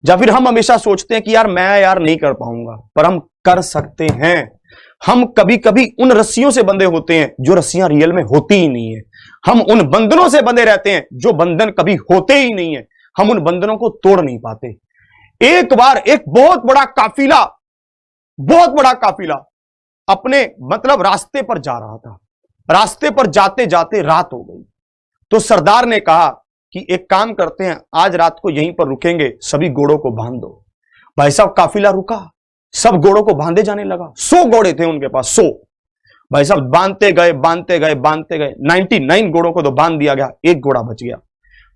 या फिर हम हमेशा सोचते हैं कि यार मैं यार नहीं कर पाऊंगा, पर हम कर सकते हैं। हम कभी कभी उन रस्सियों से बंधे होते हैं जो रस्सियां रियल में होती ही नहीं है। हम उन बंधनों से बंधे रहते हैं जो बंधन कभी होते ही नहीं है। हम उन बंधनों को तोड़ नहीं पाते। एक बार एक बहुत बड़ा काफिला अपने मतलब रास्ते पर जा रहा था। रास्ते पर जाते जाते रात हो गई, तो सरदार ने कहा कि एक काम करते हैं, आज रात को यहीं पर रुकेंगे, सभी घोड़ों को बांध दो। भाई साहब काफिला रुका, सब घोड़ों को बांधे जाने लगा। 100 घोड़े थे उनके पास, 100। भाई साहब बांधते गए 99 घोड़ों को तो बांध दिया गया, एक घोड़ा बच गया।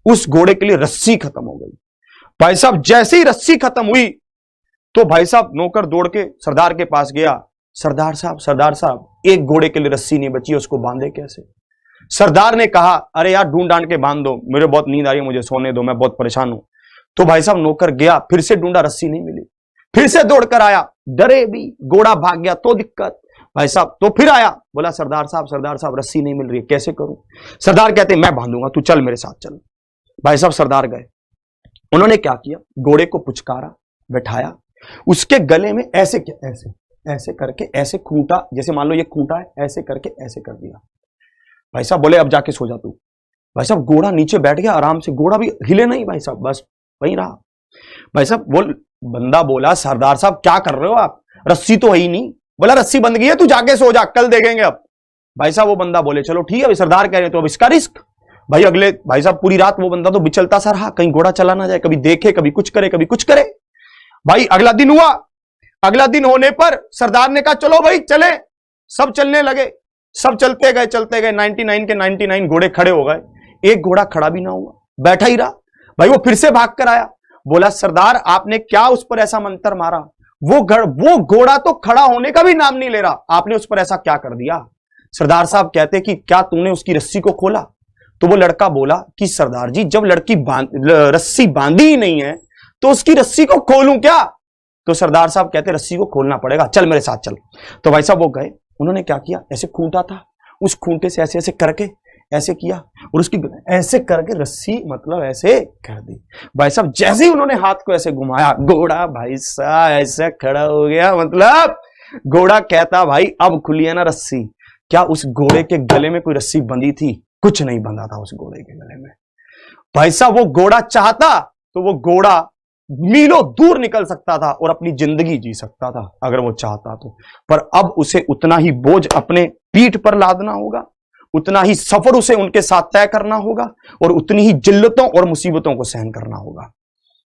उस घोड़े के लिए रस्सी खत्म हो गई। भाई साहब जैसे ही रस्सी खत्म हुई तो भाई साहब नौकर दौड़ के सरदार के पास गया, सरदार साहब एक घोड़े के लिए रस्सी नहीं बची, उसको बांधे कैसे? सरदार ने कहा अरे यार ढूंढ डांड के बांध दो, मेरे बहुत नींद आ रही है, मुझे सोने दो, मैं बहुत परेशान हूं। तो भाई साहब नौकर गया, फिर से ढूंढा, रस्सी नहीं मिली, फिर से दौड़कर आया, डरे भी, घोड़ा भाग गया तो दिक्कत। भाई साहब तो फिर आया, बोला सरदार साहब रस्सी नहीं मिल रही है, कैसे करूं? सरदार कहते मैं बांधूंगा, तू चल मेरे साथ चल। भाई साहब सरदार गए, उन्होंने क्या किया, घोड़े को पुचकारा, बैठाया, उसके गले में ऐसे क्या ऐसे करके ऐसे खूंटा, जैसे मान लो ये खूंटा है, ऐसे करके ऐसे कर दिया। भाई साहब बोले अब जाके सो जा तू। भाई साहब घोड़ा नीचे बैठ गया आराम से, घोड़ा भी हिले नहीं भाई साहब, बस वहीं रहा। भाई साहब बंदा बोला सरदार साहब क्या कर रहे हो आप, रस्सी तो है ही नहीं। बोला रस्सी बंद गई है, तू जाके सो जा, कल देखेंगे अब। भाई साहब वो बंदा बोले चलो ठीक है, अभी सरदार कह रहे तो अब इसका रिस्क। भाई भाई साहब पूरी रात वो बंदा तो बिचलता सा रहा, कहीं घोड़ा चला ना जाए, कभी देखे कभी कुछ करे। भाई अगला दिन हुआ, अगला दिन होने पर सरदार ने कहा चलो भाई चले, सब चलने लगे, सब चलते गए 99 के 99 घोड़े खड़े हो गए, एक घोड़ा खड़ा भी ना हुआ, बैठा ही रहा। भाई वो फिर से भाग कर आया, बोला सरदार आपने क्या उस पर ऐसा मंत्र मारा, वो घोड़ा तो खड़ा होने का भी नाम नहीं ले रहा, आपने उस पर ऐसा क्या कर दिया? सरदार साहब कहते कि क्या तूने उसकी रस्सी को खोला? तो वो लड़का बोला कि सरदार जी जब लड़की रस्सी बांधी ही नहीं है तो उसकी रस्सी को खोलूं क्या? तो सरदार साहब कहते रस्सी को खोलना पड़ेगा, चल मेरे साथ चल। तो भाई साहब वो गए, उन्होंने क्या किया, ऐसे खूंटा था, उस खूंटे से ऐसे करके ऐसे किया और उसकी ऐसे करके रस्सी मतलब ऐसे कर दी। भाई साहब जैसे ही उन्होंने हाथ को ऐसे घुमाया, घोड़ा भाई साहब ऐसे खड़ा हो गया, मतलब घोड़ा कहता भाई अब खुली है ना रस्सी। क्या उस घोड़े के गले में कोई रस्सी बंधी थी? कुछ नहीं बंधा था उस घोड़े के गले में। भाई साहब वो घोड़ा चाहता तो वो घोड़ा मीलों दूर निकल सकता था और अपनी जिंदगी जी सकता था अगर वो चाहता तो, पर अब उसे उतना ही बोझ अपने पीठ पर लादना होगा, उतना ही सफर उसे उनके साथ तय करना होगा और उतनी ही जिल्लतों और मुसीबतों को सहन करना होगा।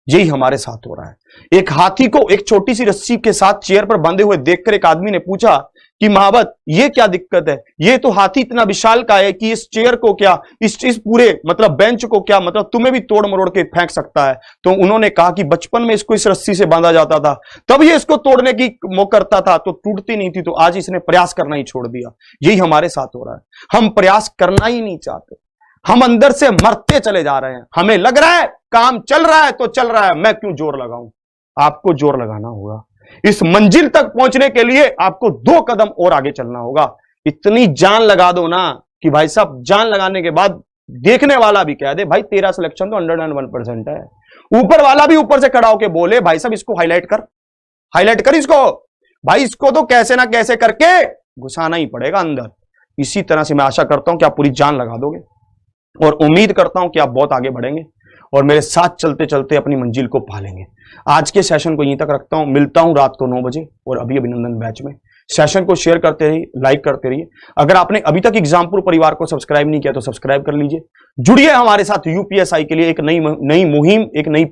यही हमारे साथ हो रहा है। एक हाथी को एक छोटी सी रस्सी के साथ चेयर पर बंधे हुए देखकर एक आदमी ने पूछा कि महावत ये क्या दिक्कत है, ये तो हाथी इतना विशाल का है कि इस चेयर को क्या, इस पूरे मतलब बेंच को क्या मतलब तुम्हें भी तोड़ मरोड़ के फेंक सकता है। तो उन्होंने कहा कि बचपन में इसको इस रस्सी से बांधा जाता था, तब ये इसको तोड़ने की वो करता था तो टूटती नहीं थी, तो आज इसने प्रयास करना ही छोड़ दिया। यही हमारे साथ हो रहा है, हम प्रयास करना ही नहीं चाहते, हम अंदर से मरते चले जा रहे हैं। हमें लग रहा है काम चल रहा है तो चल रहा है, मैं क्यों जोर लगाऊं? आपको जोर लगाना होगा। इस मंजिल तक पहुंचने के लिए आपको 2 कदम और आगे चलना होगा। इतनी जान लगा दो ना कि भाई साहब जान लगाने के बाद देखने वाला भी कह दे भाई तेरा सिलेक्शन तो 101% है। ऊपर वाला भी ऊपर से खड़ा होकर बोले भाई साहब इसको हाईलाइट कर इसको, भाई इसको तो कैसे ना कैसे करके घुसाना ही पड़ेगा अंदर। इसी तरह से मैं आशा करता हूं कि आप पूरी जान लगा दोगे और उम्मीद करता हूं कि आप बहुत आगे बढ़ेंगे और मेरे साथ चलते चलते अपनी मंजिल को पा लेंगे। आज के सेशन को यहीं तक रखता हूं, मिलता हूं रात को 9 बजे और अभी अभिनंदन बैच में। सेशन को शेयर करते रहिए, लाइक करते रहिए। अगर आपने अभी तक एग्जामपुर परिवार को सब्सक्राइब नहीं किया तो सब्सक्राइब कर लीजिए। जुड़िए हमारे साथ यूपीएसआई के लिए एक नई मुहिम, एक नई